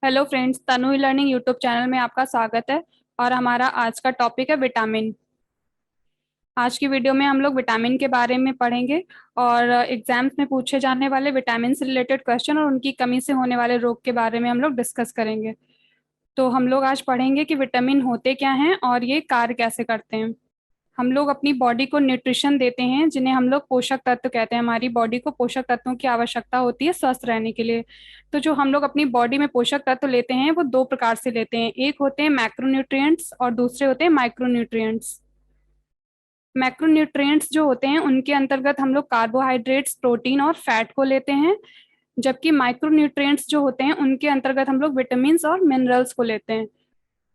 Hello friends, तनु learning YouTube channel में आपका स्वागत है। और हमारा आज का टॉपिक है विटामिन। आज की वीडियो में हम लोग विटामिन के बारे में पढ़ेंगे और एग्जाम्स में पूछे जाने वाले विटामिन से रिलेटेड क्वेश्चन और उनकी कमी से होने वाले रोग के बारे में हम लोग डिस्कस करेंगे। तो हम लोग आज पढ़ेंगे कि विटामिन होते क्या हैं और ये कार्य कैसे करते हैं। हम लोग अपनी बॉडी को न्यूट्रिशन देते हैं जिन्हें हम लोग पोषक तत्व कहते हैं। हमारी बॉडी को पोषक तत्वों की आवश्यकता होती है स्वस्थ रहने के लिए। तो जो हम लोग अपनी बॉडी में पोषक तत्व लेते हैं वो दो प्रकार से लेते हैं। एक होते हैं मैक्रोन्यूट्रिएंट्स और दूसरे होते हैं माइक्रोन्यूट्रिएंट्स। मैक्रोन्यूट्रिएंट्स जो होते हैं उनके अंतर्गत हम लोग कार्बोहाइड्रेट्स, प्रोटीन और फैट को लेते हैं, जबकि माइक्रोन्यूट्रिएंट्स जो होते हैं उनके अंतर्गत हम लोग विटामिन और मिनरल्स को लेते हैं।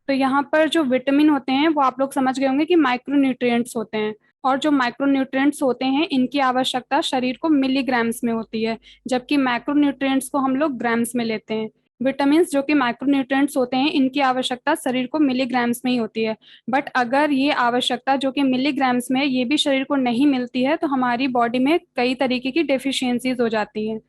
तो यहाँ पर जो विटामिन होते हैं वो आप लोग समझ गए होंगे कि माइक्रोन्यूट्रिएंट्स होते हैं। और जो माइक्रोन्यूट्रिएंट्स होते हैं इनकी आवश्यकता शरीर को मिलीग्राम्स में होती है, जबकि मैक्रोन्यूट्रिएंट्स को हम लोग ग्राम्स में लेते हैं। विटामिन जो कि माइक्रोन्यूट्रिएंट्स होते हैं इनकी आवश्यकता शरीर को मिलीग्राम्स में ही होती है। बट अगर ये आवश्यकता जो कि मिलीग्राम्स में है ये भी शरीर को नहीं मिलती है तो हमारी बॉडी में कई तरीके की डेफिशिएंसीज हो जाती हैं।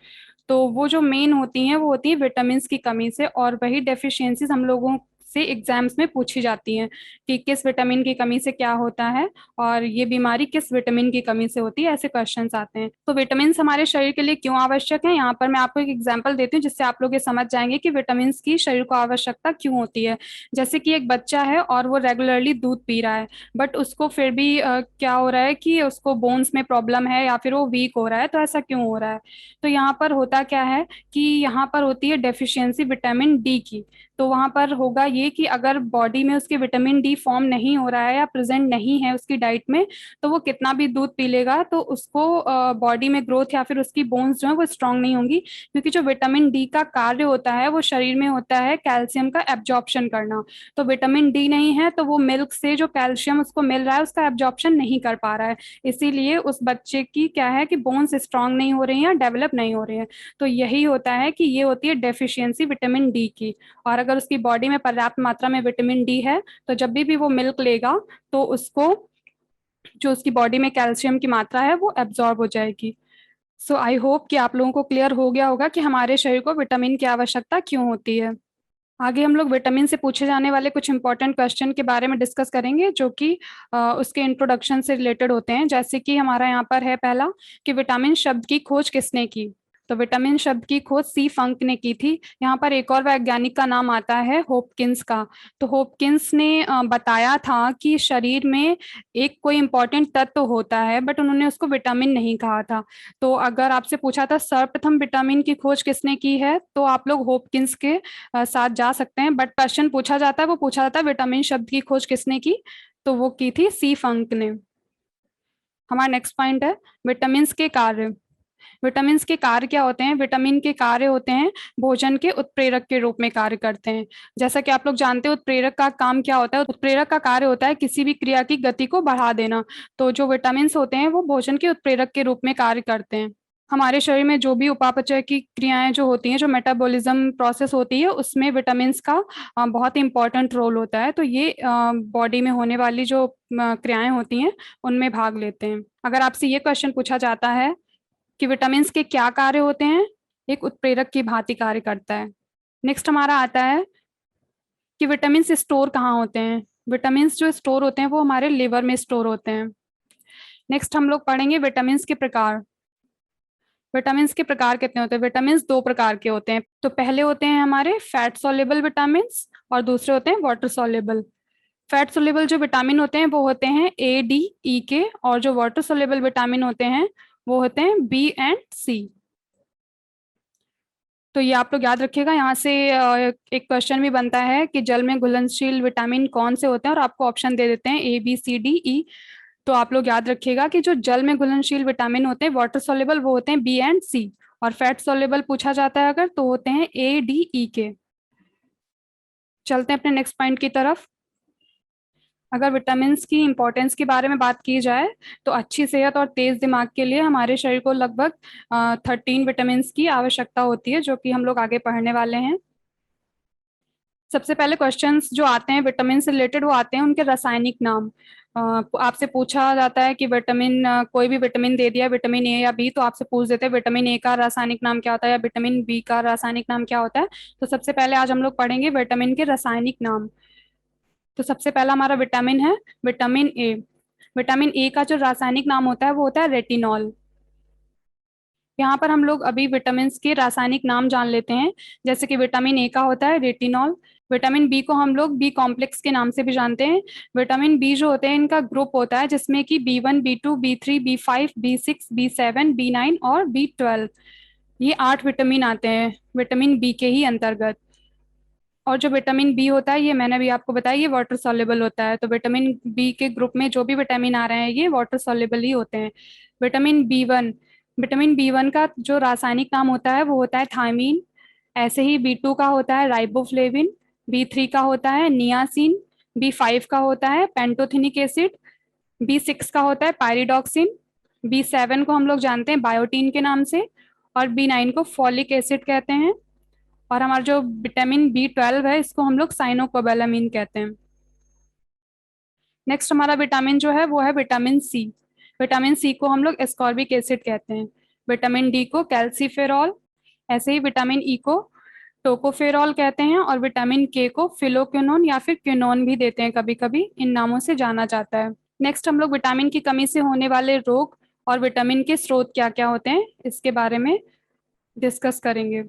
तो वो जो मेन होती हैं वो होती है विटामिन की कमी से, और वही डेफिशिएंसीज हम लोगों से एग्जाम्स में पूछी जाती हैं कि किस विटामिन की कमी से क्या होता है और ये बीमारी किस विटामिन की कमी से होती है। ऐसे क्वेश्चंस आते हैं। तो विटामिन हमारे शरीर के लिए क्यों आवश्यक है, यहाँ पर मैं आपको एक एग्जांपल देती हूँ जिससे आप लोग ये समझ जाएंगे कि विटामिन की शरीर को आवश्यकता क्यों होती है। जैसे कि एक बच्चा है और वो रेगुलरली दूध पी रहा है, बट उसको फिर भी क्या हो रहा है कि उसको बोन्स में प्रॉब्लम है या फिर वो वीक हो रहा है। तो ऐसा क्यों हो रहा है? तो यहाँ पर होता क्या है कि यहाँ पर होती है डेफिशिएंसी विटामिन डी की। तो वहां पर होगा ये कि अगर बॉडी में उसके विटामिन डी फॉर्म नहीं हो रहा है या प्रेजेंट नहीं है उसकी डाइट में, तो वो कितना भी दूध पी लेगा तो उसको बॉडी में ग्रोथ या फिर उसकी बोन्स जो है वो स्ट्रांग नहीं होंगी, क्योंकि जो विटामिन डी का कार्य होता है वो शरीर में होता है कैल्शियम का एब्जॉर्प्शन करना। तो विटामिन डी नहीं है तो वो मिल्क से जो कैल्शियम उसको मिल रहा है उसका एब्जॉर्प्शन नहीं कर पा रहा है। इसीलिए उस बच्चे की क्या है कि बोन्स स्ट्रांग नहीं हो रही हैं या डेवलप नहीं हो रही हैं। तो यही होता है कि ये होती है डेफिशिएंसी विटामिन डी की। और अगर उसकी बॉडी में पर्याप्त मात्रा में विटामिन डी है तो जब भी वो मिल्क लेगा तो उसको जो उसकी बॉडी में कैल्शियम की मात्रा है वो एब्जॉर्ब हो जाएगी। सो आई होप कि आप लोगों को क्लियर हो गया होगा कि हमारे शरीर को विटामिन की आवश्यकता क्यों होती है। आगे हम लोग विटामिन से पूछे जाने वाले कुछ इंपॉर्टेंट क्वेश्चन के बारे में डिस्कस करेंगे जो कि उसके इंट्रोडक्शन से रिलेटेड होते हैं। जैसे कि हमारा यहाँ पर है पहला कि विटामिन शब्द की खोज किसने की। तो विटामिन शब्द की खोज सी फंक ने की थी। यहाँ पर एक और वैज्ञानिक का नाम आता है होपकिंस का। तो होपकिंस ने बताया था कि शरीर में एक कोई इंपॉर्टेंट तत्व होता है बट उन्होंने उसको विटामिन नहीं कहा था। तो अगर आपसे पूछा था सर्वप्रथम विटामिन की खोज किसने की है तो आप लोग होपकिंस के साथ जा सकते हैं। बट क्वेश्चन पूछा जाता है, वो पूछा जाता है विटामिन शब्द की खोज किसने की, तो वो की थी सी फंक ने। हमारा नेक्स्ट पॉइंट है विटामिन के कार्य। विटामिन के कार्य क्या होते हैं? विटामिन के कार्य होते हैं भोजन के उत्प्रेरक के रूप में कार्य करते हैं। जैसा कि आप लोग जानते हैं उत्प्रेरक का काम क्या होता है। उत्प्रेरक का कार्य होता है किसी भी क्रिया की गति को बढ़ा देना। तो जो विटामिन होते हैं वो भोजन के उत्प्रेरक के रूप में कार्य करते हैं। हमारे शरीर में जो भी उपापचय की क्रियाएं जो होती हैं, जो मेटाबॉलिज्म प्रोसेस होती है, उसमें विटामिन का बहुत ही इंपॉर्टेंट रोल होता है। तो ये बॉडी में होने वाली जो क्रियाएं होती हैं उनमें भाग लेते हैं। अगर आपसे ये क्वेश्चन पूछा जाता है कि विटामिन के क्या कार्य होते हैं, एक उत्प्रेरक की भांति कार्य करता है। नेक्स्ट हमारा आता है कि विटामिन स्टोर कहाँ होते हैं। विटामिन जो स्टोर होते हैं वो हमारे लिवर में स्टोर होते हैं। नेक्स्ट हम लोग पढ़ेंगे विटामिन के प्रकार। विटामिन के प्रकार कितने होते हैं? विटामिन दो प्रकार के होते हैं। तो पहले होते हैं हमारे फैट सोल्युबल विटामिन और दूसरे होते हैं वाटर सोल्युबल। फैट सोल्युबल जो विटामिन होते हैं वो होते हैं ए, डी, ई के, और जो वाटर सोल्युबल विटामिन होते हैं वो होते हैं बी एंड सी। तो ये आप लोग याद रखिएगा। यहाँ से एक क्वेश्चन भी बनता है कि जल में घुलनशील विटामिन कौन से होते हैं, और आपको ऑप्शन दे देते हैं ए, बी, सी, डी, ई। तो आप लोग याद रखिएगा कि जो जल में घुलनशील विटामिन होते हैं वाटर सोल्युबल वो होते हैं बी एंड सी, और फैट सोल्युबल पूछा जाता है अगर तो होते हैं ए, डी, ई के। चलते हैं अपने नेक्स्ट पॉइंट की तरफ। अगर विटामिन की इंपॉर्टेंस के बारे में बात की जाए तो अच्छी सेहत और तेज दिमाग के लिए हमारे शरीर को लगभग 13 विटामिन की आवश्यकता होती है, जो कि हम लोग आगे पढ़ने वाले हैं। सबसे पहले क्वेश्चंस जो आते हैं विटामिन से रिलेटेड वो आते हैं उनके रासायनिक नाम। आपसे पूछा जाता है कि विटामिन कोई भी विटामिन दे दिया, विटामिन ए या बी, तो आपसे पूछ देते हैं विटामिन ए का रासायनिक नाम क्या होता है या विटामिन बी का रासायनिक नाम क्या होता है। तो सबसे पहले आज हम लोग पढ़ेंगे विटामिन के रासायनिक नाम। तो सबसे पहला हमारा विटामिन है विटामिन ए। विटामिन ए का जो रासायनिक नाम होता है वो होता है रेटिनॉल। यहाँ पर हम लोग अभी विटामिन के रासायनिक नाम जान लेते हैं। जैसे कि विटामिन ए का होता है रेटिनॉल। विटामिन बी को हम लोग बी कॉम्प्लेक्स के नाम से भी जानते हैं। विटामिन बी जो होते हैं इनका ग्रुप होता है जिसमें कि B1 B2 B3 B5 B6 B7 B9 और B12, ये 8 विटामिन आते हैं विटामिन बी के ही अंतर्गत। और जो विटामिन बी होता है ये मैंने भी आपको बताया ये वाटर सॉल्युबल होता है। तो विटामिन बी के ग्रुप में जो भी विटामिन आ रहे हैं ये वाटर सॉल्युबल ही होते हैं। Vitamin B one, vitamin B one का जो रासायनिक नाम होता है वो होता है थायमीन। ऐसे ही बी टू का होता है राइबोफ्लेविन। बी थ्री का होता है नियासिन। बी फाइव का होता है पेंटोथेनिक एसिड। बी सिक्स का होता है पायरिडॉक्सिन। बी सेवन को हम लोग जानते हैं बायोटीन के नाम से। और बी नाइन को फॉलिक एसिड कहते हैं। और हमारा जो विटामिन बी 12 है इसको हम लोग साइनोकोबालामिन कहते हैं। नेक्स्ट हमारा विटामिन जो है वो है विटामिन सी। विटामिन सी को हम लोग एस्कॉर्बिक एसिड कहते हैं। विटामिन डी को कैल्सीफेरॉल। ऐसे ही विटामिन ई को टोकोफेरॉल कहते हैं। और विटामिन के को फिलोक्विनोन या फिर क्विनोन भी देते हैं, कभी कभी इन नामों से जाना जाता है। नेक्स्ट हम लोग विटामिन की कमी से होने वाले रोग और विटामिन के स्रोत क्या क्या होते हैं इसके बारे में डिस्कस करेंगे।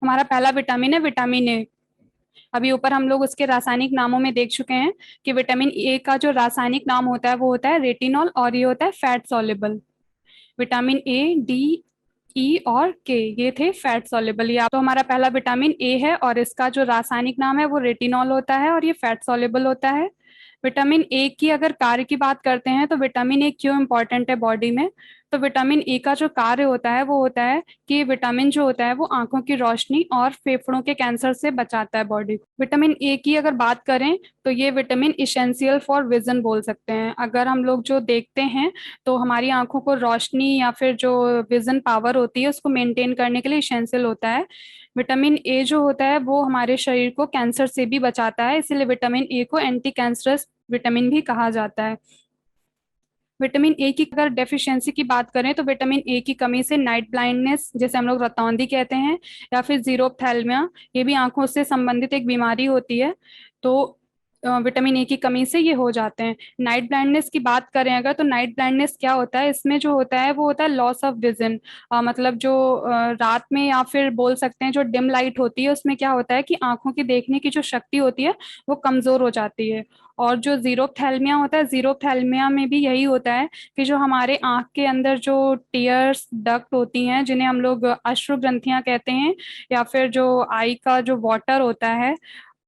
हमारा पहला विटामिन है विटामिन ए। अभी ऊपर हम लोग उसके रासायनिक नामों में देख चुके हैं कि विटामिन ए का जो रासायनिक नाम होता है वो होता है रेटिनॉल और ये होता है fat soluble. Vitamin A, D, E और के ये थे फैट सॉल्युबल। या तो हमारा पहला विटामिन ए है और इसका जो रासायनिक नाम है वो रेटिनॉल होता है और ये फैट सॉल्युबल होता है। विटामिन ए की अगर कार्य की बात करते हैं तो विटामिन ए क्यों इंपॉर्टेंट है बॉडी में। तो विटामिन ए का जो कार्य होता है वो होता है कि ये विटामिन जो होता है वो आंखों की रोशनी और फेफड़ों के कैंसर से बचाता है बॉडी को। विटामिन ए की अगर बात करें तो ये विटामिन इसेंशियल फॉर विजन बोल सकते हैं। अगर हम लोग जो देखते हैं तो हमारी आंखों को रोशनी या फिर जो विजन पावर होती है उसको मेंटेन करने के लिए इसेंशियल होता है। विटामिन ए जो होता है वो हमारे शरीर को कैंसर से भी बचाता है, इसीलिए विटामिन ए को एंटी कैंसरस विटामिन भी कहा जाता है। विटामिन ए की अगर डेफिशिएंसी की बात करें तो विटामिन ए की कमी से नाइट ब्लाइंडनेस, जैसे हम लोग रतौंधी कहते हैं, या फिर जीरोप्थेल्मिया, ये भी आंखों से संबंधित एक बीमारी होती है। तो विटामिन ए की कमी से ये हो जाते हैं। नाइट ब्लाइंडनेस की बात करें अगर तो नाइट ब्लाइंडनेस क्या होता है, इसमें जो होता है वो होता है लॉस ऑफ विजन। मतलब जो रात में या फिर बोल सकते हैं जो डिम लाइट होती है उसमें क्या होता है कि आंखों की देखने की जो शक्ति होती है वो कमजोर हो जाती है। और जो जीरोप्थेल्मिया होता है, जीरोप्थेल्मिया में भी यही होता है कि जो हमारे आंख के अंदर जो टीयर्स डक्ट होती हैं जिन्हें हम लोग अश्रु ग्रंथियां कहते हैं, या फिर जो आई का जो वाटर होता है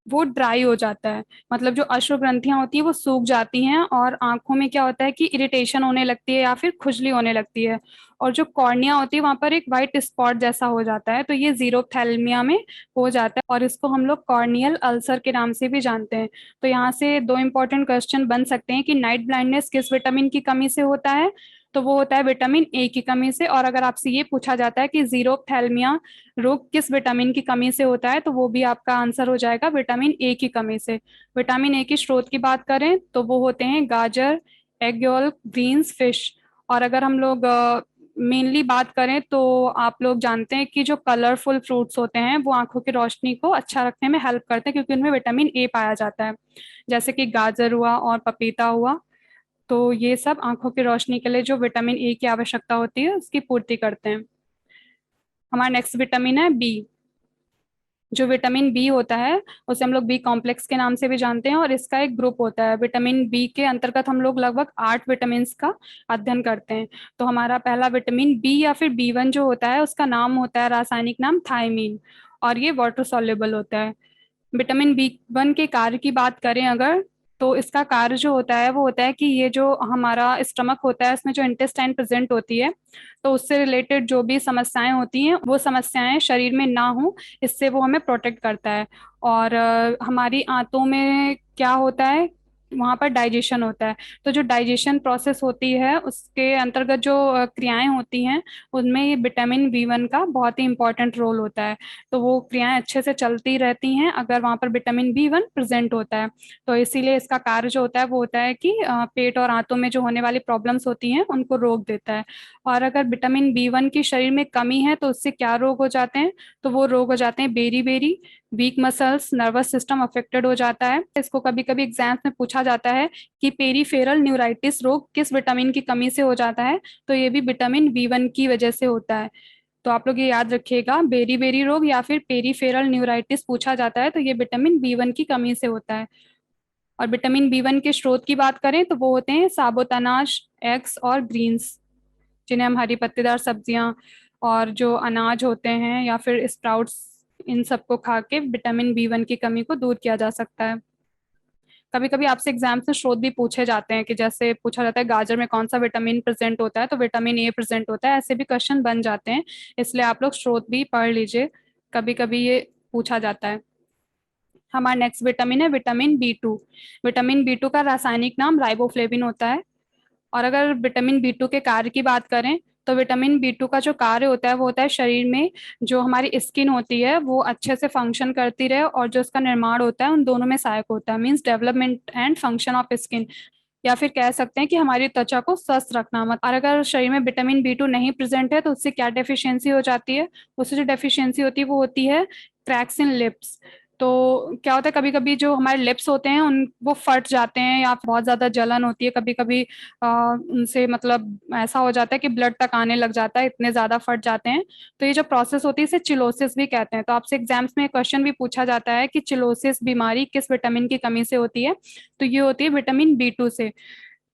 वो ड्राई हो जाता है। मतलब जो अश्रु ग्रंथियां होती है वो सूख जाती हैं और आंखों में क्या होता है कि इरिटेशन होने लगती है या फिर खुजली होने लगती है। और जो कॉर्निया होती है वहां पर एक वाइट स्पॉट जैसा हो जाता है। तो ये जीरोप्थेल्मिया में हो जाता है और इसको हम लोग कॉर्नियल अल्सर के नाम से भी जानते हैं। तो यहाँ से दो इंपॉर्टेंट क्वेश्चन बन सकते हैं कि नाइट ब्लाइंडनेस किस विटामिन की कमी से होता है, तो वो होता है विटामिन ए की कमी से। और अगर आपसे ये पूछा जाता है कि जीरोप्थेल्मिया रोग किस विटामिन की कमी से होता है, तो वो भी आपका आंसर हो जाएगा विटामिन ए की कमी से। विटामिन ए की स्रोत की बात करें तो वो होते हैं गाजर, एग योल्क, ग्रीन्स, फिश। और अगर हम लोग मेनली बात करें तो आप लोग जानते हैं कि जो कलरफुल फ्रूट्स होते हैं वो आंखों की रोशनी को अच्छा रखने में हेल्प करते हैं क्योंकि उनमें विटामिन ए पाया जाता है। जैसे कि गाजर हुआ और पपीता हुआ। तो ये सब आंखों की रोशनी के लिए जो विटामिन ए की आवश्यकता होती है उसकी पूर्ति करते हैं। हमारा नेक्स्ट विटामिन है बी। जो विटामिन बी होता है उसे हम लोग बी कॉम्प्लेक्स के नाम से भी जानते हैं और इसका एक ग्रुप होता है। विटामिन बी के अंतर्गत हम लोग लगभग 8 विटामिन का अध्ययन करते हैं। तो हमारा पहला विटामिन बी या फिर बी 1 जो होता है उसका नाम होता है रासायनिक नाम थायमीन और ये वाटर सॉल्युबल होता है। विटामिन बी 1 के कार्य की बात करें अगर तो इसका कार्य जो होता है वो होता है कि ये जो हमारा स्टमक होता है उसमें जो इंटेस्टाइन प्रेजेंट होती है तो उससे रिलेटेड जो भी समस्याएं होती हैं वो समस्याएं शरीर में ना हो, इससे वो हमें प्रोटेक्ट करता है। और हमारी आंतों में क्या होता है वहां पर डाइजेशन होता है। तो जो डाइजेशन प्रोसेस होती है उसके अंतर्गत जो क्रियाएं होती हैं, उनमें ये विटामिन बी 1 का बहुत ही इंपॉर्टेंट रोल होता है। तो वो क्रियाएं अच्छे से चलती रहती हैं अगर वहां पर विटामिन बी 1 प्रेजेंट होता है। तो इसीलिए इसका कार्य जो होता है वो होता है कि पेट और आंतों में जो होने वाली प्रॉब्लम्स होती हैं उनको रोक देता है। और अगर विटामिन बी 1 की शरीर में कमी है तो उससे क्या रोग हो जाते हैं? तो वो रोग हो जाते हैं beriberi, weak muscles, nervous system affected हो जाता है। इसको कभी कभी एग्जाम्स में पूछा जाता है कि पेरीफेरल न्यूराइटिस रोग किस विटामिन की कमी से हो जाता है? तो ये भी विटामिन बी 1 की वजह से होता है। तो आप लोग ये याद रखिएगा, बेरी बेरी रोग या फिर पेरीफेरल न्यूराइटिस पूछा जाता है तो ये विटामिन बी 1 की कमी से होता है। और विटामिन बी 1 के स्रोत की बात करें तो वो होते हैं साबुत अनाज, एग्स और ग्रीन्स, जिन्हें हम हरी पत्तेदार सब्जियां और जो अनाज होते हैं या फिर स्प्राउट्स, इन सबको खा के विटामिन बी 1 की कमी को दूर किया जा सकता है। कभी कभी आपसे एग्जाम्स में स्रोत भी पूछे जाते हैं कि जैसे पूछा जाता है गाजर में कौन सा विटामिन प्रेजेंट होता है, तो विटामिन ए प्रेजेंट होता है, ऐसे भी क्वेश्चन बन जाते हैं। इसलिए आप लोग स्रोत भी पढ़ लीजिए, कभी कभी ये पूछा जाता है। हमारा नेक्स्ट विटामिन है विटामिन बी 2। विटामिन बी 2 का रासायनिक नाम राइबोफ्लेविन होता है। और अगर विटामिन बी 2 के कार्य की बात करें तो विटामिन बी 2 का जो कार्य होता है वो होता है शरीर में जो हमारी स्किन होती है वो अच्छे से फंक्शन करती रहे, और जो उसका निर्माण होता है उन दोनों में सहायक होता है, means development and function of skin. या फिर कह सकते हैं कि हमारी त्वचा को स्वस्थ रखना मत। और अगर शरीर में विटामिन बी 2 नहीं प्रेजेंट है तो उससे क्या डेफिशिएंसी हो जाती है? उससे जो डेफिशिएंसी होती है वो होती है क्रैक्स इन लिप्स। तो क्या होता है, कभी कभी जो हमारे लिप्स होते हैं उन वो फट जाते हैं या बहुत ज्यादा जलन होती है, कभी कभी उनसे मतलब ऐसा हो जाता है कि ब्लड तक आने लग जाता है, इतने ज्यादा फट जाते हैं। तो ये जो प्रोसेस होती है इसे चिलोसिस भी कहते हैं। तो आपसे एग्जाम्स में क्वेश्चन भी पूछा जाता है कि चिलोसिस बीमारी किस विटामिन की कमी से होती है? तो ये होती है विटामिन बी 2 से।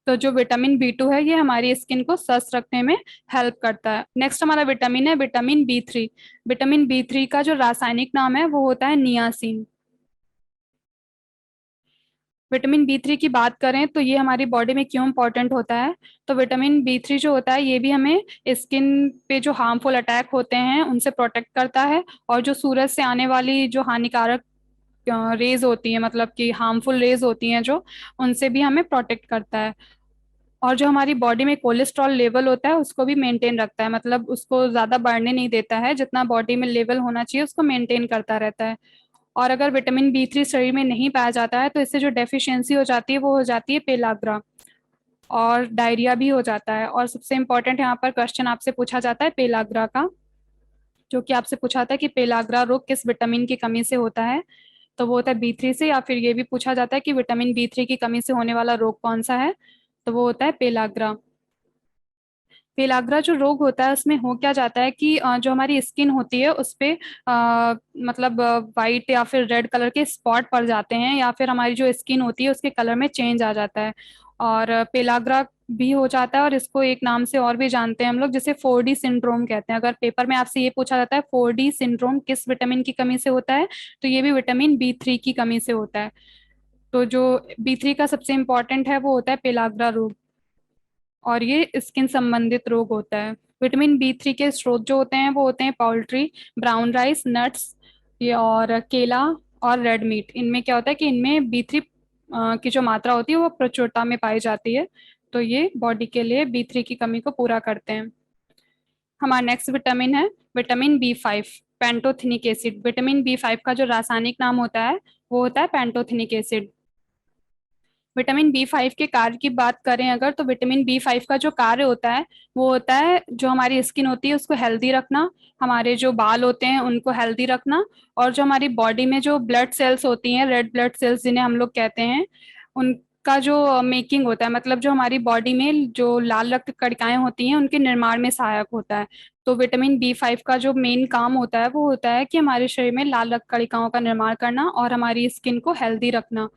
तो जो विटामिन बी 2 है ये हमारी स्किन को स्वस्थ रखने में हेल्प करता है। नेक्स्ट हमारा विटामिन है विटामिन बी 3। विटामिन बी 3 का जो रासायनिक नाम है वो होता है नियासिन। विटामिन बी 3 की बात करें तो ये हमारी बॉडी में क्यों इंपॉर्टेंट होता है? तो विटामिन बी 3 जो होता है ये भी हमें स्किन पे जो हार्मफुल अटैक होते हैं उनसे प्रोटेक्ट करता है। और जो सूरज से आने वाली जो हानिकारक रेज होती है, मतलब कि हार्मफुल रेज होती हैं जो, उनसे भी हमें प्रोटेक्ट करता है। और जो हमारी बॉडी में कोलेस्ट्रॉल लेवल होता है उसको भी मेंटेन रखता है, मतलब उसको ज्यादा बढ़ने नहीं देता है, जितना बॉडी में लेवल होना चाहिए उसको मेंटेन करता रहता है। और अगर विटामिन बी 3 शरीर में नहीं पाया जाता है तो इससे जो डेफिशिएंसी हो जाती है वो हो जाती है पेलाग्रा, और डायरिया भी हो जाता है। और सबसे इम्पोर्टेंट यहाँ पर क्वेश्चन आपसे पूछा जाता है पेलाग्रा का, जो कि आपसे पूछा था कि पेलाग्रा रोग किस विटामिन की कमी से होता है? तो वो होता है बी 3 से। या फिर ये भी पूछा जाता है कि विटामिन बी 3 की कमी से होने वाला रोग कौन सा है? तो वो होता है पेलाग्रा। पेलाग्रा जो रोग होता है उसमें हो क्या जाता है कि जो हमारी स्किन होती है उस पे मतलब वाइट या फिर रेड कलर के स्पॉट पड़ जाते हैं, या फिर हमारी जो स्किन होती है उसके कलर में चेंज आ जाता है। और पेलाग्रा भी हो जाता है, और इसको एक नाम से और भी जानते हैं हम लोग, जिसे 4D सिंड्रोम कहते हैं। अगर पेपर में आपसे ये पूछा जाता है 4D सिंड्रोम किस विटामिन की कमी से होता है, तो ये भी विटामिन बी 3 की कमी से होता है। तो जो बी 3 का सबसे इम्पोर्टेंट है वो होता है पेलाग्रा रोग, और ये स्किन संबंधित रोग होता है। विटामिन बी 3 के स्रोत जो होते हैं वो होते हैं पोल्ट्री, ब्राउन राइस, नट्स, ये और केला और रेड मीट। इनमें क्या होता है कि इनमें बी 3 की जो मात्रा होती है वो प्रचुरता में पाई जाती है। तो ये बॉडी के लिए बी 3 की कमी को पूरा करते हैं। हमारा नेक्स्ट विटामिन है vitamin B 5, pantothenic acid. Vitamin B 5 का जो रासायनिक नाम होता है वो होता है पेंटोथेनिक एसिड। विटामिन बी 5 के कार्य की बात करें अगर, तो विटामिन बी 5 का जो कार्य होता है वो होता है जो हमारी स्किन होती है उसको हेल्दी रखना, हमारे जो बाल होते हैं उनको हेल्दी रखना, और जो हमारी बॉडी में जो ब्लड सेल्स होती हैं, रेड ब्लड सेल्स जिन्हें हम लोग कहते हैं, उनका जो मेकिंग होता है, मतलब जो हमारी बॉडी में जो लाल रक्त कणिकाएं होती हैं उनके निर्माण में सहायक होता है। तो विटामिन बी 5 का जो मेन काम होता है वो होता है कि हमारे शरीर में लाल रक्त कणिकाओं का निर्माण करना और हमारी स्किन को हेल्दी रखना।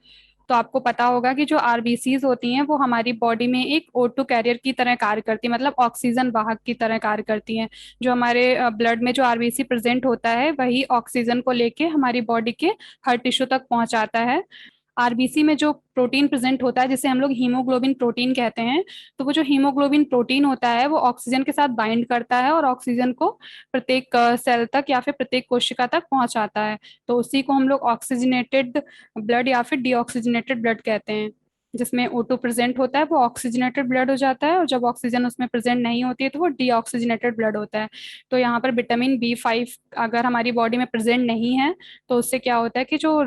तो आपको पता होगा कि जो आरबीसीज होती हैं वो हमारी बॉडी में एक O2 कैरियर की तरह कार्य करती है, मतलब ऑक्सीजन वाहक की तरह कार्य करती हैं। जो हमारे ब्लड में जो आरबीसी प्रेजेंट होता है वही ऑक्सीजन को लेके हमारी बॉडी के हर टिश्यू तक पहुंचाता है। आरबीसी में जो प्रोटीन प्रेजेंट होता है जिसे हम लोग हीमोग्लोबिन प्रोटीन कहते हैं, तो वो जो हीमोग्लोबिन प्रोटीन होता है वो ऑक्सीजन के साथ बाइंड करता है और ऑक्सीजन को प्रत्येक सेल तक या फिर प्रत्येक कोशिका तक पहुंचाता है। तो उसी को हम लोग ऑक्सीजनेटेड ब्लड या फिर डीऑक्सीजनेटेड ब्लड कहते हैं। जिसमें O2 प्रेजेंट होता है वो ऑक्सीजनेटेड ब्लड हो जाता है, और जब ऑक्सीजन उसमें प्रेजेंट नहीं होती है तो वो डीऑक्सीजनेटेड ब्लड होता है। तो यहाँ पर विटामिन B5 अगर हमारी बॉडी में प्रेजेंट नहीं है तो उससे क्या होता है कि जो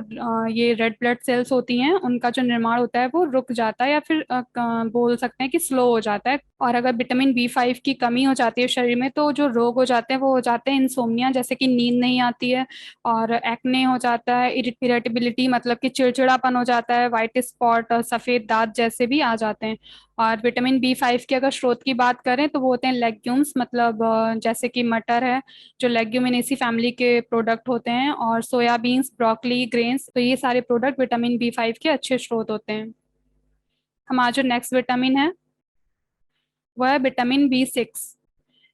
ये रेड ब्लड सेल्स होती हैं उनका जो निर्माण होता है वो रुक जाता है, या फिर बोल सकते हैं कि स्लो हो जाता है। और अगर विटामिन B5 की कमी हो जाती है शरीर में तो जो रोग हो जाते हैं वो हो जाते हैं इंसोम्निया, जैसे कि नींद नहीं आती है, और एक्ने हो जाता है, इरिटेबिलिटी मतलब कि चिड़चिड़ापन हो जाता है, व्हाइट स्पॉट और सफेद दांत जैसे भी आ जाते हैं। और विटामिन B5 के अगर स्रोत की बात करें तो वो होते हैं लेग्यूम्स, मतलब जैसे कि मटर है जो लेग्यूमिनेसी फैमिली के प्रोडक्ट होते हैं, और सोयाबीन्स, ब्रोकली, ग्रेन्स, तो ये सारे प्रोडक्ट विटामिन B5 के अच्छे स्रोत होते हैं। हमारा जो नेक्स्ट विटामिन है वह है विटामिन B6।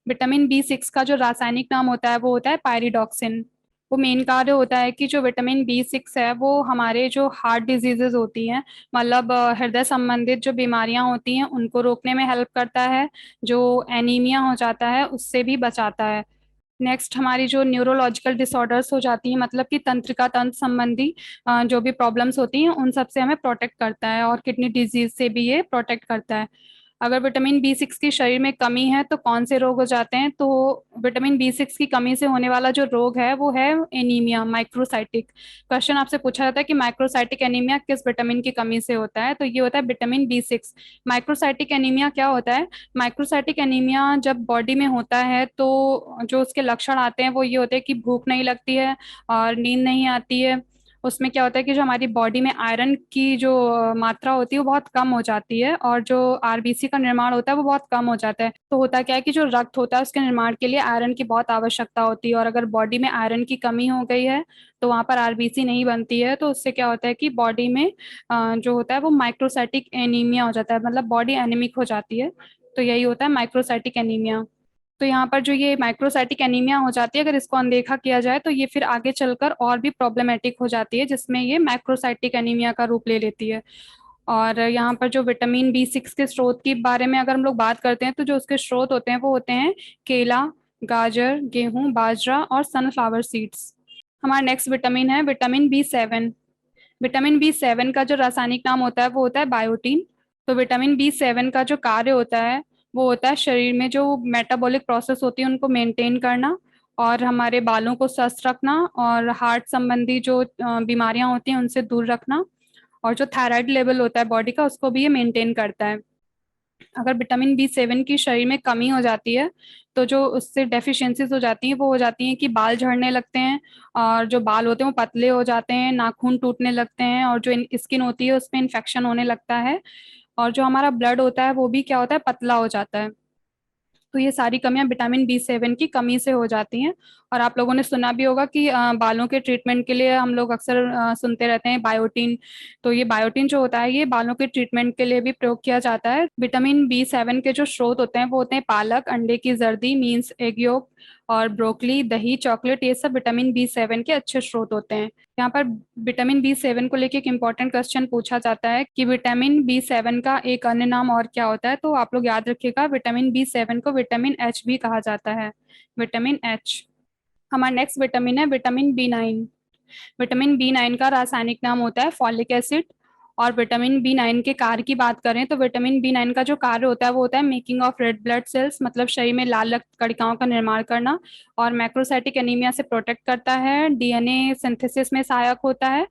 विटामिन B6 का जो रासायनिक नाम होता है वो होता है पायरिडॉक्सिन। वो मेन कार्य होता है कि जो विटामिन B6 है वो हमारे जो हार्ट डिजीजेज होती हैं, मतलब हृदय संबंधित जो बीमारियां होती हैं उनको रोकने में हेल्प करता है, जो एनीमिया हो जाता है उससे भी बचाता है। नेक्स्ट हमारी जो न्यूरोलॉजिकल डिसऑर्डर्स हो जाती हैं, मतलब कि तंत्रिका तंत्र संबंधी जो भी प्रॉब्लम्स होती हैं उन सब से हमें प्रोटेक्ट करता है, और किडनी डिजीज से भी ये प्रोटेक्ट करता है। अगर विटामिन B6 की शरीर में कमी है तो कौन से रोग हो जाते हैं, तो विटामिन B6 की कमी से होने वाला जो रोग है वो है एनीमिया माइक्रोसाइटिक। क्वेश्चन आपसे पूछा जाता है कि माइक्रोसाइटिक एनीमिया किस विटामिन की कमी से होता है, तो ये होता है विटामिन B6। माइक्रोसाइटिक एनीमिया क्या होता है? माइक्रोसाइटिक एनीमिया जब बॉडी में होता है तो जो उसके लक्षण आते हैं वो ये होते हैं कि भूख नहीं लगती है और नींद नहीं आती है। उसमें क्या होता है कि जो हमारी बॉडी में आयरन की जो मात्रा होती है वो बहुत कम हो जाती है, और जो आरबीसी का निर्माण होता है वो बहुत कम हो जाता है। तो होता क्या है कि जो रक्त होता है उसके निर्माण के लिए आयरन की बहुत आवश्यकता होती है, और अगर बॉडी में आयरन की कमी हो गई है तो वहां पर आरबीसी नहीं बनती है, तो उससे क्या होता है कि बॉडी में जो होता है वो माइक्रोसाइटिक एनीमिया हो जाता है, मतलब बॉडी एनीमिक हो जाती है। तो यही होता है माइक्रोसाइटिक एनीमिया। तो यहाँ पर जो ये माइक्रोसाइटिक एनीमिया हो जाती है, अगर इसको अनदेखा किया जाए तो ये फिर आगे चलकर और भी प्रॉब्लमेटिक हो जाती है, जिसमें ये मैक्रोसाइटिक एनीमिया का रूप ले लेती है। और यहाँ पर जो विटामिन B6 के स्रोत के बारे में अगर हम लोग बात करते हैं तो जो उसके स्रोत होते हैं वो होते हैं केला, गाजर, गेहूं, बाजरा और सनफ्लावर सीड्स। हमारा नेक्स्ट विटामिन है विटामिन B7। विटामिन B7 का जो रासायनिक नाम होता है वो होता है बायोटीन। तो विटामिन B7 का जो कार्य होता है वो होता है शरीर में जो मेटाबॉलिक प्रोसेस होती है उनको मेंटेन करना, और हमारे बालों को स्वस्थ रखना, और हार्ट संबंधी जो बीमारियां होती हैं उनसे दूर रखना, और जो थायराइड लेवल होता है बॉडी का उसको भी ये मेंटेन करता है। अगर विटामिन B7 की शरीर में कमी हो जाती है तो जो उससे डेफिशिएंसीज हो जाती हैं वो हो जाती हैं कि बाल झड़ने लगते हैं, और जो बाल होते हैं वो पतले हो जाते हैं, नाखून टूटने लगते हैं, और जो स्किन होती है उसमें इन्फेक्शन होने लगता है, और जो हमारा ब्लड होता है वो भी क्या होता है, पतला हो जाता है। तो ये सारी कमियां विटामिन B7 की कमी से हो जाती हैं। और आप लोगों ने सुना भी होगा कि बालों के ट्रीटमेंट के लिए हम लोग अक्सर सुनते रहते हैं बायोटीन। तो ये बायोटीन जो होता है ये बालों के ट्रीटमेंट के लिए भी प्रयोग किया जाता है। विटामिन B7 के जो स्रोत होते हैं वो होते हैं पालक, अंडे की जर्दी मीन्स एग योक, और ब्रोकली, दही, चॉकलेट, ये सब विटामिन B7 के अच्छे स्रोत होते हैं। यहाँ पर विटामिन B7 को लेके एक इंपॉर्टेंट क्वेश्चन पूछा जाता है कि विटामिन B7 का एक अन्य नाम और क्या होता है, तो आप लोग याद रखिएगा विटामिन B7 को विटामिन H भी कहा जाता है, विटामिन H। हमारा नेक्स्ट विटामिन है विटामिन B9। विटामिन B9 का रासायनिक नाम होता है फॉलिक एसिड। और विटामिन B9 के कार्य की बात करें तो विटामिन B9 का जो कार्य होता है वो होता है making of red blood cells, मतलब शरीर में लाल रक्त कणिकाओं का निर्माण करना, और मैक्रोसाइटिक एनीमिया से प्रोटेक्ट करता है, डीएनए सिंथेसिस में सहायक होता है।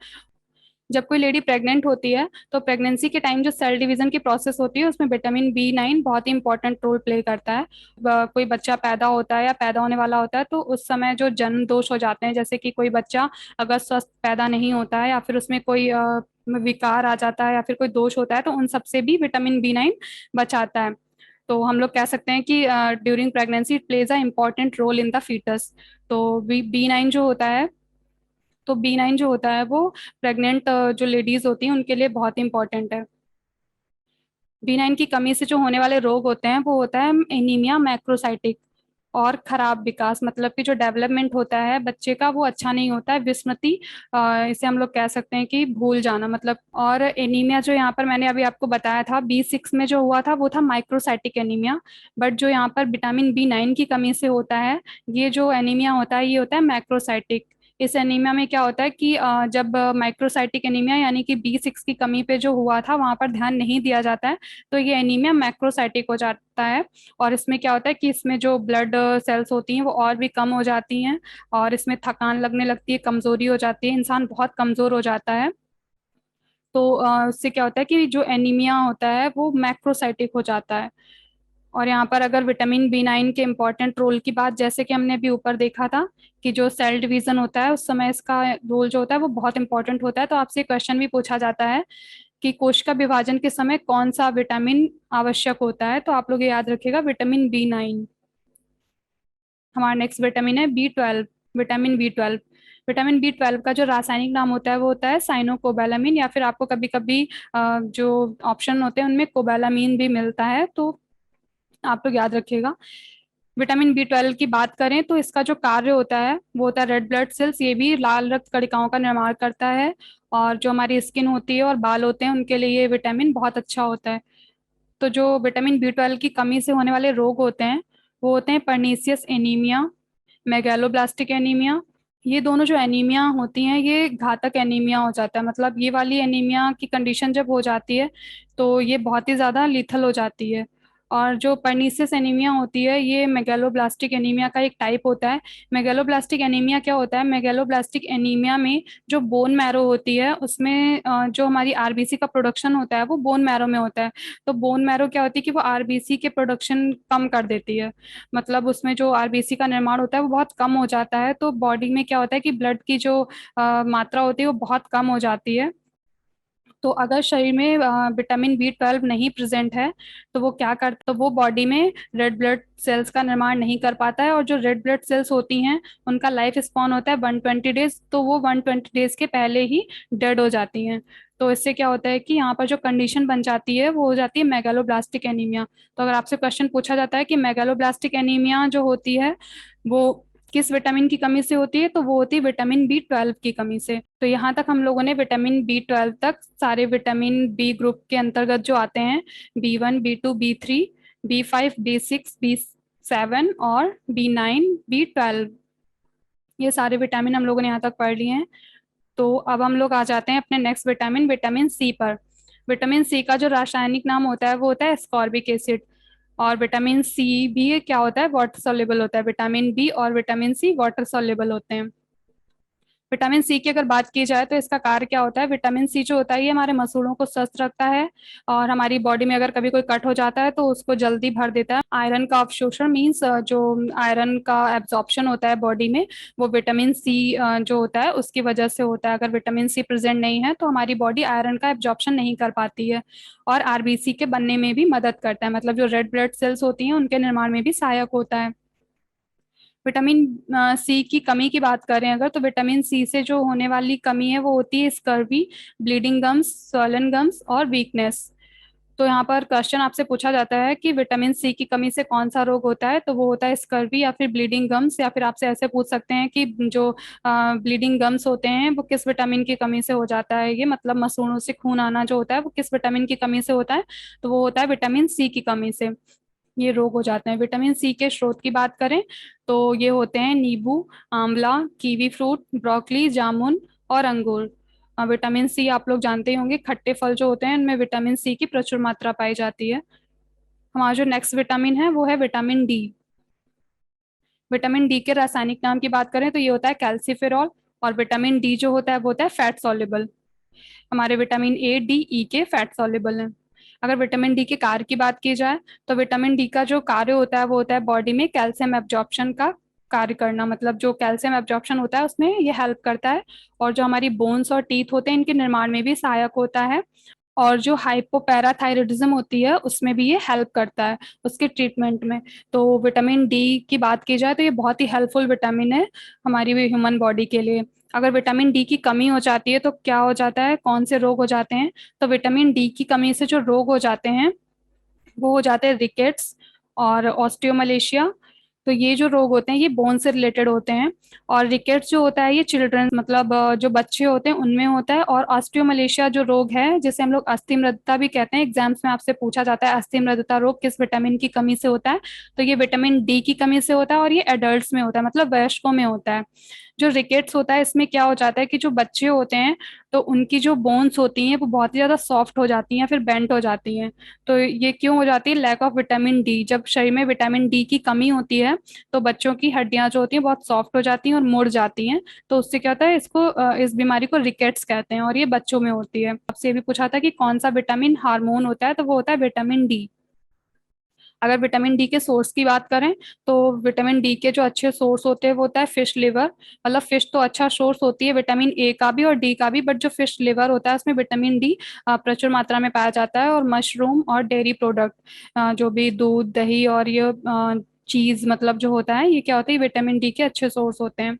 जब कोई लेडी प्रेग्नेंट होती है तो प्रेगनेंसी के टाइम जो सेल डिवीजन की प्रोसेस होती है उसमें विटामिन B9 बहुत ही इंपॉर्टेंट रोल प्ले करता है। कोई बच्चा पैदा होता है या पैदा होने वाला होता है तो उस समय जो जन्म दोष हो जाते हैं, जैसे कि कोई बच्चा अगर स्वस्थ पैदा नहीं होता है या फिर उसमें कोई विकार आ जाता है या फिर कोई दोष होता है, तो उन सबसे भी विटामिन B9 बचाता है। तो हम लोग कह सकते हैं कि during pregnancy it plays a important role in the foetus. तो B9 जो होता है, तो B9 जो होता है वो प्रेग्नेंट जो लेडीज होती हैं उनके लिए बहुत इंपॉर्टेंट है। B9 की कमी से जो होने वाले रोग होते हैं वो होता है एनीमिया मैक्रोसाइटिक, और खराब विकास, मतलब कि जो डेवलपमेंट होता है बच्चे का वो अच्छा नहीं होता है, विस्मृति, इसे हम लोग कह सकते हैं कि भूल जाना मतलब। और एनीमिया जो यहाँ पर मैंने अभी आपको बताया था B6 में जो हुआ था वो था माइक्रोसाइटिक एनीमिया, बट जो यहाँ पर विटामिन B9 की कमी से होता है ये जो एनीमिया होता है ये होता है मैक्रोसाइटिक। इस एनीमिया में क्या होता है कि जब माइक्रोसाइटिक एनीमिया यानी कि B6 की कमी पे जो हुआ था वहां पर ध्यान नहीं दिया जाता है, तो ये एनीमिया मैक्रोसाइटिक हो जाता है। और इसमें क्या होता है कि इसमें जो ब्लड सेल्स होती हैं वो और भी कम हो जाती हैं, और इसमें थकान लगने लगती है, कमजोरी हो जाती है, इंसान बहुत कमजोर हो जाता है। तो उससे क्या होता है कि जो एनीमिया होता है वो मैक्रोसाइटिक हो जाता है। और यहाँ पर अगर विटामिन B9 के इम्पोर्टेंट रोल की बात, जैसे कि हमने अभी ऊपर देखा था कि जो सेल डिवीजन होता है उस समय इसका रोल जो होता है वो बहुत इंपॉर्टेंट होता है, तो आपसे क्वेश्चन भी पूछा जाता है कि कोश का विभाजन के समय कौन सा विटामिन आवश्यक होता है, तो आप लोग ये याद रखिएगा विटामिन B9। हमारा नेक्स्ट विटामिन है B12, vitamin B12। Vitamin B12 का जो रासायनिक नाम होता है वो होता है साइनोकोबालामिन, या फिर आपको कभी कभी जो ऑप्शन होते हैं उनमें कोबालामीन भी मिलता है, तो आप लोग याद रखिएगा। विटामिन B12 की बात करें तो इसका जो कार्य होता है वो होता है रेड ब्लड सेल्स, ये भी लाल रक्त कणिकाओं का निर्माण करता है। और जो हमारी स्किन होती है और बाल होते हैं उनके लिए ये विटामिन बहुत अच्छा होता है। तो जो विटामिन B12 की कमी से होने वाले रोग होते हैं वो होते हैं पर्नीसियस एनीमिया, मेगालोब्लास्टिक एनीमिया। ये दोनों जो एनीमिया होती हैं ये घातक एनीमिया हो जाता है, मतलब ये वाली एनीमिया की कंडीशन जब हो जाती है तो ये बहुत ही ज़्यादा लीथल हो जाती है। और जो पर्नीसियस एनीमिया होती है ये मेगालोब्लास्टिक एनीमिया का एक टाइप होता है। मेगालोब्लास्टिक एनीमिया क्या होता है, मेगालोब्लास्टिक एनीमिया में जो बोन मैरो होती है उसमें जो हमारी आरबीसी का प्रोडक्शन होता है वो बोन मैरो में होता है। तो बोन मैरो क्या होती है कि वो आरबीसी के प्रोडक्शन कम कर देती है, मतलब उसमें जो आरबीसी का निर्माण होता है वो बहुत कम हो जाता है, तो बॉडी में क्या होता है कि ब्लड की जो मात्रा होती है वो बहुत कम हो जाती है। तो अगर शरीर में विटामिन B12 नहीं प्रेजेंट है तो वो क्या करता, तो वो बॉडी में रेड ब्लड सेल्स का निर्माण नहीं कर पाता है, और जो रेड ब्लड सेल्स होती हैं उनका लाइफ स्पॉन होता है 120 डेज, तो वो 120 डेज के पहले ही डेड हो जाती हैं। तो इससे क्या होता है कि यहाँ पर जो कंडीशन बन जाती है वो हो जाती है मेगालोब्लास्टिक एनीमिया। तो अगर आपसे क्वेश्चन पूछा जाता है कि मेगालोब्लास्टिक एनीमिया जो होती है वो किस विटामिन की कमी से होती है, तो वो होती है विटामिन B12 की कमी से। तो यहाँ तक हम लोगों ने विटामिन B12 तक सारे विटामिन बी ग्रुप के अंतर्गत जो आते हैं, B1 B2 B3 B5 B6 B7 और B9 B12, ये सारे विटामिन हम लोगों ने यहाँ तक पढ़ लिए हैं। तो अब हम लोग आ जाते हैं अपने नेक्स्ट विटामिन विटामिन सी पर। विटामिन सी का जो रासायनिक नाम होता है वो होता है एस्कॉर्बिक एसिड। और विटामिन सी भी क्या होता है, वाटर सॉल्युबल होता है। विटामिन B और विटामिन सी वाटर सॉल्युबल होते हैं। विटामिन सी की अगर बात की जाए तो इसका कार्य क्या होता है, विटामिन सी जो होता है ये हमारे मसूड़ों को स्वस्थ रखता है, और हमारी बॉडी में अगर कभी कोई कट हो जाता है तो उसको जल्दी भर देता है। आयरन का अवशोषण मीन्स जो आयरन का एब्जॉर्प्शन होता है बॉडी में वो विटामिन सी जो होता है उसकी वजह से होता है। अगर विटामिन सी प्रेजेंट नहीं है तो हमारी बॉडी आयरन का एब्जॉर्प्शन नहीं कर पाती है, और आरबीसी के बनने में भी मदद करता है, मतलब जो रेड ब्लड सेल्स होती हैं उनके निर्माण में भी सहायक होता है। विटामिन सी की कमी की बात करें अगर, तो विटामिन सी से जो होने वाली कमी है वो होती है scurvy, bleeding gums, swollen gums और वीकनेस। तो यहाँ पर क्वेश्चन आपसे पूछा जाता है कि विटामिन सी की कमी से कौन सा रोग होता है, तो वो होता है स्कर्वी या फिर ब्लीडिंग गम्स, या फिर आपसे ऐसे पूछ सकते हैं कि जो ब्लीडिंग गम्स होते हैं वो किस विटामिन की कमी से हो जाता है, ये मतलब मसूड़ों से खून आना जो होता है वो किस विटामिन की कमी से होता है, तो वो होता है विटामिन सी की कमी से ये रोग हो जाते हैं। विटामिन सी के स्रोत की बात करें तो ये होते हैं नींबू, आंवला, कीवी फ्रूट, ब्रोकली, जामुन और अंगूर। विटामिन सी आप लोग जानते ही होंगे, खट्टे फल जो होते हैं उनमें विटामिन सी की प्रचुर मात्रा पाई जाती है। हमारा जो नेक्स्ट विटामिन है वो है विटामिन D। विटामिन D के रासायनिक नाम की बात करें तो ये होता है कैल्सीफेरॉल, और विटामिन D जो होता है वो होता है फैट सॉल्युबल। हमारे विटामिन A D E के फैट सॉल्युबल हैं। अगर विटामिन डी के कार्य की बात की जाए तो विटामिन डी का जो कार्य होता है वो होता है बॉडी में कैल्शियम एब्जॉर्प्शन का कार्य करना, मतलब जो कैल्शियम एब्जॉर्प्शन होता है उसमें ये हेल्प करता है, और जो हमारी बोन्स और टीथ होते हैं इनके निर्माण में भी सहायक होता है। और जो हाइपोपैराथायरिडिज्म होती है उसमें भी ये हेल्प करता है उसके ट्रीटमेंट में। तो विटामिन डी की बात की जाए तो ये बहुत ही हेल्पफुल विटामिन है हमारी भी ह्यूमन बॉडी के लिए। अगर विटामिन डी की कमी हो जाती है तो क्या हो जाता है, कौन से रोग हो जाते हैं, तो विटामिन डी की कमी से जो रोग हो जाते हैं वो हो जाते हैं रिकेट्स और ऑस्टियोमलेशिया। तो ये जो रोग होते हैं ये बोन से रिलेटेड होते हैं। और रिकेट्स जो होता है ये चिल्ड्रन मतलब जो बच्चे होते हैं उनमें होता है। और ऑस्टियोमलेशिया जो रोग है जिसे हम लोग अस्थि मृदता भी कहते हैं, एग्जाम्स में आपसे पूछा जाता है अस्थि मृदता रोग किस विटामिन की कमी से होता है, तो ये विटामिन डी की कमी से होता है, और ये एडल्ट्स में होता है मतलब वयस्कों में होता है। जो रिकेट्स होता है इसमें क्या हो जाता है कि जो बच्चे होते हैं तो उनकी जो बोन्स होती हैं वो बहुत ही ज्यादा सॉफ्ट हो जाती हैं, फिर बेंट हो जाती हैं। तो ये क्यों हो जाती है? Lack of vitamin D. जब शरीर में विटामिन डी की कमी होती है तो बच्चों की हड्डियां जो होती हैं बहुत सॉफ्ट हो जाती हैं और मुड़ जाती हैं। तो उससे क्या होता है, इसको इस बीमारी को रिकेट्स कहते हैं, और ये बच्चों में होती है। आपसे ये भी पूछा था कि कौन सा विटामिन हार्मोन होता है, तो वो होता है विटामिन डी। अगर विटामिन डी के सोर्स की बात करें तो विटामिन डी के जो अच्छे सोर्स होते हैं वो होता है फिश लिवर। मतलब फिश तो अच्छा सोर्स होती है विटामिन ए का भी और डी का भी, बट जो फिश लिवर होता है उसमें विटामिन डी प्रचुर मात्रा में पाया जाता है। और मशरूम और डेयरी प्रोडक्ट जो भी दूध दही और ये चीज मतलब जो होता है, ये क्या होता है, विटामिन डी के अच्छे सोर्स होते हैं।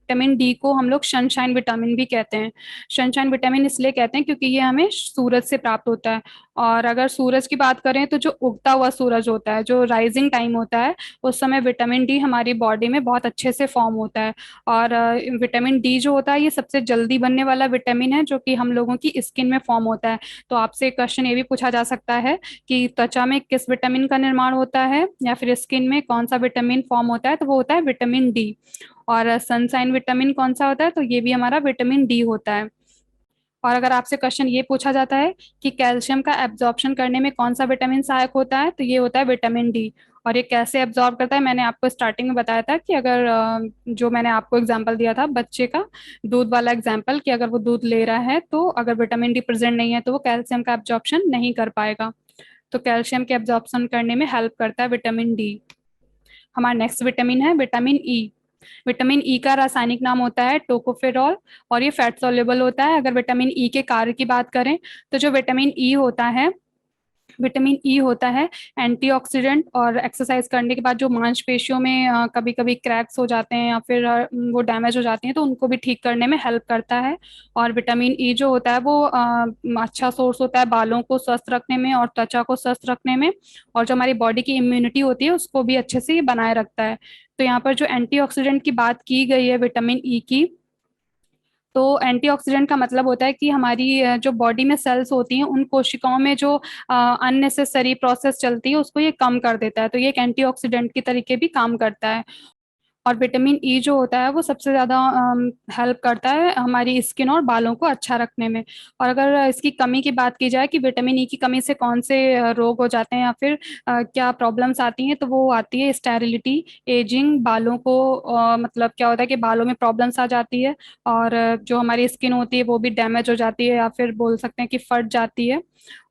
विटामिन डी को हम लोग सनशाइन विटामिन भी कहते हैं। सनशाइन विटामिन इसलिए कहते हैं क्योंकि ये हमें सूरज से प्राप्त होता है। और अगर सूरज की बात करें तो जो उगता हुआ सूरज होता है, जो राइजिंग टाइम होता है, उस समय विटामिन डी हमारी बॉडी में बहुत अच्छे से फॉर्म होता है। और विटामिन डी जो होता है ये सबसे जल्दी बनने वाला विटामिन है जो कि हम लोगों की स्किन में फॉर्म होता है। तो आपसे क्वेश्चन ये भी पूछा जा सकता है कि त्वचा में किस विटामिन का निर्माण होता है या फिर स्किन में कौन सा विटामिन फॉर्म होता है, तो वो होता है विटामिन डी। और सनसाइन विटामिन कौन सा होता है, तो ये भी हमारा विटामिन डी होता है। और अगर आपसे क्वेश्चन ये पूछा जाता है कि कैल्शियम का एब्जॉर्प्शन करने में कौन सा विटामिन सहायक होता है, तो ये होता है विटामिन डी। और ये कैसे एब्जॉर्ब करता है, मैंने आपको स्टार्टिंग में बताया था कि अगर जो मैंने आपको एग्जांपल दिया था बच्चे का दूध वाला एग्जांपल, कि अगर वो दूध ले रहा है तो अगर विटामिन डी प्रेजेंट नहीं है तो वो कैल्शियम का एब्जॉर्प्शन नहीं कर पाएगा। तो कैल्शियम के एब्जॉर्प्शन करने में हेल्प करता है विटामिन डी। हमारा नेक्स्ट विटामिन है विटामिन ई। विटामिन ई का रासायनिक नाम होता है टोकोफेरॉल और ये फैट सॉल्युबल होता है। अगर विटामिन ई के कार्य की बात करें तो जो विटामिन ई होता है, विटामिन ई होता है एंटीऑक्सीडेंट। और एक्सरसाइज करने के बाद जो मांसपेशियों में कभी कभी क्रैक्स हो जाते हैं या फिर वो डैमेज हो जाती हैं तो उनको भी ठीक करने में हेल्प करता है। और विटामिन ई जो होता है वो अच्छा सोर्स होता है बालों को स्वस्थ रखने में और त्वचा को स्वस्थ रखने में। और जो हमारी बॉडी की इम्यूनिटी होती है उसको भी अच्छे से ये बनाए रखता है। तो यहाँ पर जो एंटीऑक्सीडेंट की बात की गई है विटामिन ई की, तो एंटीऑक्सीडेंट का मतलब होता है कि हमारी जो बॉडी में सेल्स होती हैं उन कोशिकाओं में जो अननेसेसरी प्रोसेस चलती है उसको ये कम कर देता है। तो ये एक एंटीऑक्सीडेंट की तरीके भी काम करता है। और विटामिन ई जो होता है वो सबसे ज्यादा हेल्प करता है हमारी स्किन और बालों को अच्छा रखने में। और अगर इसकी कमी की बात की जाए कि विटामिन ई की कमी से कौन से रोग हो जाते हैं या फिर क्या प्रॉब्लम्स आती हैं, तो वो आती है स्टेरिलिटी, एजिंग, बालों को मतलब क्या होता है कि बालों में प्रॉब्लम्स आ जाती है। और जो हमारी स्किन होती है वो भी डैमेज हो जाती है या फिर बोल सकते हैं कि फट जाती है।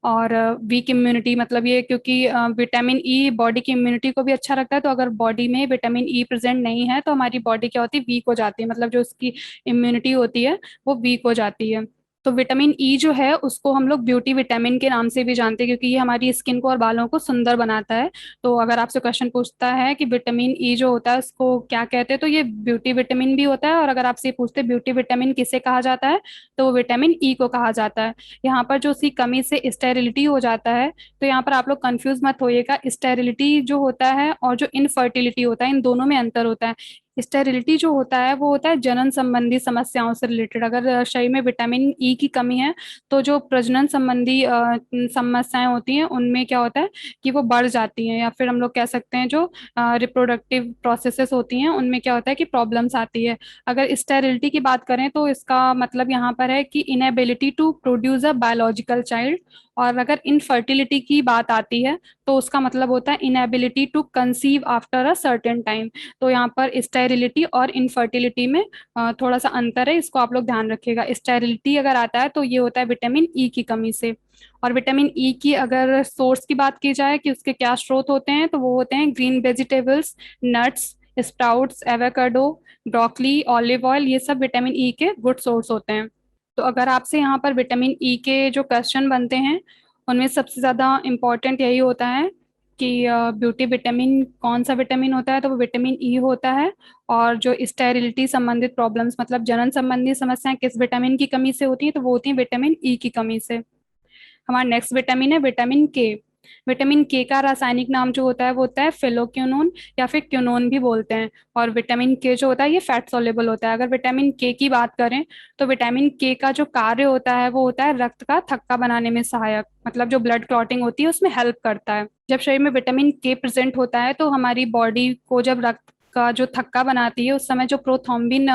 और वीक इम्यूनिटी, मतलब ये क्योंकि विटामिन ई बॉडी की इम्यूनिटी को भी अच्छा रखता है। तो अगर बॉडी में विटामिन ई प्रेजेंट नहीं है तो हमारी बॉडी क्या होती है, वीक हो जाती है। मतलब जो उसकी इम्यूनिटी होती है वो वीक हो जाती है। तो विटामिन ई जो है उसको हम लोग ब्यूटी विटामिन के नाम से भी जानते हैं क्योंकि ये हमारी स्किन को और बालों को सुंदर बनाता है। तो अगर आपसे क्वेश्चन पूछता है कि विटामिन ई जो होता है उसको क्या कहते हैं, तो ये ब्यूटी विटामिन भी होता है। और अगर आपसे पूछते हैं ब्यूटी विटामिन किसे कहा जाता है, तो वो विटामिन ई को कहा जाता है। यहाँ पर जो उसकी कमी से स्टेरिलिटी हो जाता है, तो यहाँ पर आप लोग कंफ्यूज मत होइएगा। स्टेरिलिटी जो होता है और जो इनफर्टिलिटी होता है इन दोनों में अंतर होता है। स्टेरिलिटी जो होता है वो होता है जनन संबंधी समस्याओं से रिलेटेड। अगर शरीर में विटामिन ई की कमी है तो जो प्रजनन संबंधी समस्याएं होती हैं उनमें क्या होता है कि वो बढ़ जाती हैं। या फिर हम लोग कह सकते हैं जो रिप्रोडक्टिव प्रोसेसेस होती हैं उनमें क्या होता है कि प्रॉब्लम्स आती है। अगर स्टेरिलिटी की बात करें तो इसका मतलब यहाँ पर है कि inability to produce a biological child. और अगर इनफर्टिलिटी की बात आती है तो उसका मतलब होता है inability to conceive after a certain time. तो यहाँ पर स्टेरिलिटी और इनफर्टिलिटी में थोड़ा सा अंतर है, इसको आप लोग ध्यान रखिएगा। स्टेरिलिटी अगर आता है तो ये होता है विटामिन ई की कमी से। और विटामिन ई की अगर सोर्स की बात की जाए कि उसके क्या स्रोत होते हैं, तो वो होते हैं green vegetables, nuts, sprouts, avocado, broccoli, olive oil, ये सब विटामिन ई के गुड सोर्स होते हैं। तो अगर आपसे यहाँ पर विटामिन ई के जो क्वेश्चन बनते हैं उनमें सबसे ज़्यादा इम्पोर्टेंट यही होता है कि ब्यूटी विटामिन कौन सा विटामिन होता है, तो वो विटामिन ई होता है। और जो स्टेरिलिटी संबंधित प्रॉब्लम्स मतलब जनन संबंधी समस्याएं किस विटामिन की कमी से होती हैं, तो वो होती हैं विटामिन ई की कमी से। हमारा नेक्स्ट विटामिन है विटामिन के। विटामिन के का रासायनिक नाम जो होता है वो होता है फिलोक्विनोन या फिर क्विनोन भी बोलते हैं। और विटामिन के जो होता है ये फैट सोल्युबल होता है। अगर विटामिन के की बात करें तो विटामिन के का जो कार्य होता है वो होता है रक्त का थक्का बनाने में सहायक, मतलब जो ब्लड क्लॉटिंग होती है उसमें हेल्प करता है। जब शरीर में विटामिन के प्रेजेंट होता है तो हमारी बॉडी को जब रक्त का जो थक्का बनाती है उस समय जो प्रोथ्रोम्बिन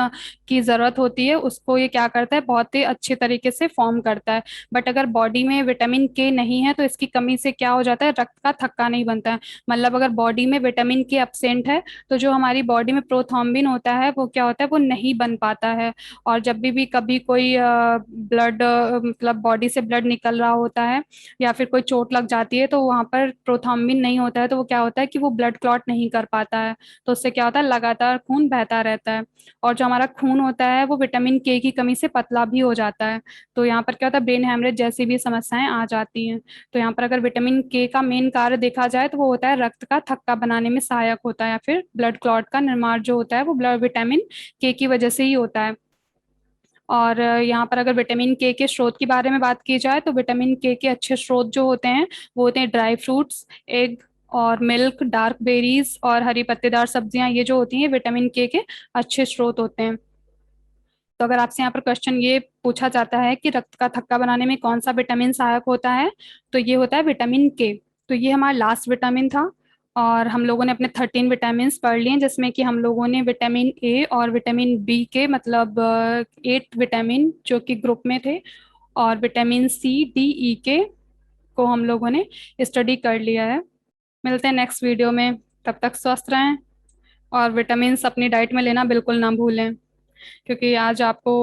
की जरूरत होती है उसको ये क्या करता है, बहुत ही अच्छे तरीके से फॉर्म करता है। बट अगर बॉडी में विटामिन के नहीं है तो इसकी कमी से क्या हो जाता है, रक्त का थक्का नहीं बनता है। मतलब अगर बॉडी में विटामिन के एब्सेंट है तो जो हमारी बॉडी में प्रोथ्रोम्बिन होता है वो क्या होता है, वो नहीं बन पाता है। और जब भी कभी कोई ब्लड मतलब बॉडी से ब्लड निकल रहा होता है या फिर कोई चोट लग जाती है तो वहां पर प्रोथ्रोम्बिन नहीं होता है, तो वो क्या होता है कि वो ब्लड क्लॉट नहीं कर पाता है। तो उससे क्या होता है, लगातार खून बहता रहता है। और जो हमारा खून होता है वो विटामिन के की कमी से पतला भी हो जाता है। तो यहाँ पर क्या होता है, ब्रेन हेमरेज जैसी भी समस्याएं आ जाती हैं। तो यहाँ पर अगर विटामिन के का मेन कार्य देखा जाए तो वो होता है रक्त का थक्का बनाने में सहायक होता है, या फिर ब्लड क्लॉट का निर्माण जो होता है वो ब्लड विटामिन के की वजह से ही होता है। और यहाँ पर अगर विटामिन के स्रोत के बारे में बात की जाए तो विटामिन के अच्छे स्रोत जो होते हैं वो होते हैं ड्राई फ्रूट्स, एग और मिल्क, डार्क बेरीज और हरी पत्तेदार सब्जियां, ये जो होती हैं विटामिन के अच्छे स्रोत होते हैं। तो अगर आपसे यहाँ पर क्वेश्चन ये पूछा जाता है कि रक्त का थक्का बनाने में कौन सा विटामिन सहायक होता है, तो ये होता है विटामिन के। तो ये हमारा लास्ट विटामिन था। और हम लोगों ने अपने 13 विटामिन पढ़ लिए हैं, जिसमें कि हम लोगों ने विटामिन ए और विटामिन बी के मतलब 8 विटामिन जो कि ग्रुप में थे, और विटामिन सी डी ई के को हम लोगों ने स्टडी कर लिया है। मिलते हैं नेक्स्ट वीडियो में, तब तक स्वस्थ रहें और विटामिन अपनी डाइट में लेना बिल्कुल ना भूलें। क्योंकि आज आपको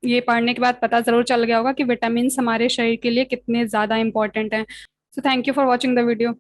ये पढ़ने के बाद पता जरूर चल गया होगा कि विटामिन हमारे शरीर के लिए कितने ज़्यादा इंपॉर्टेंट हैं। So thank you for watching the video.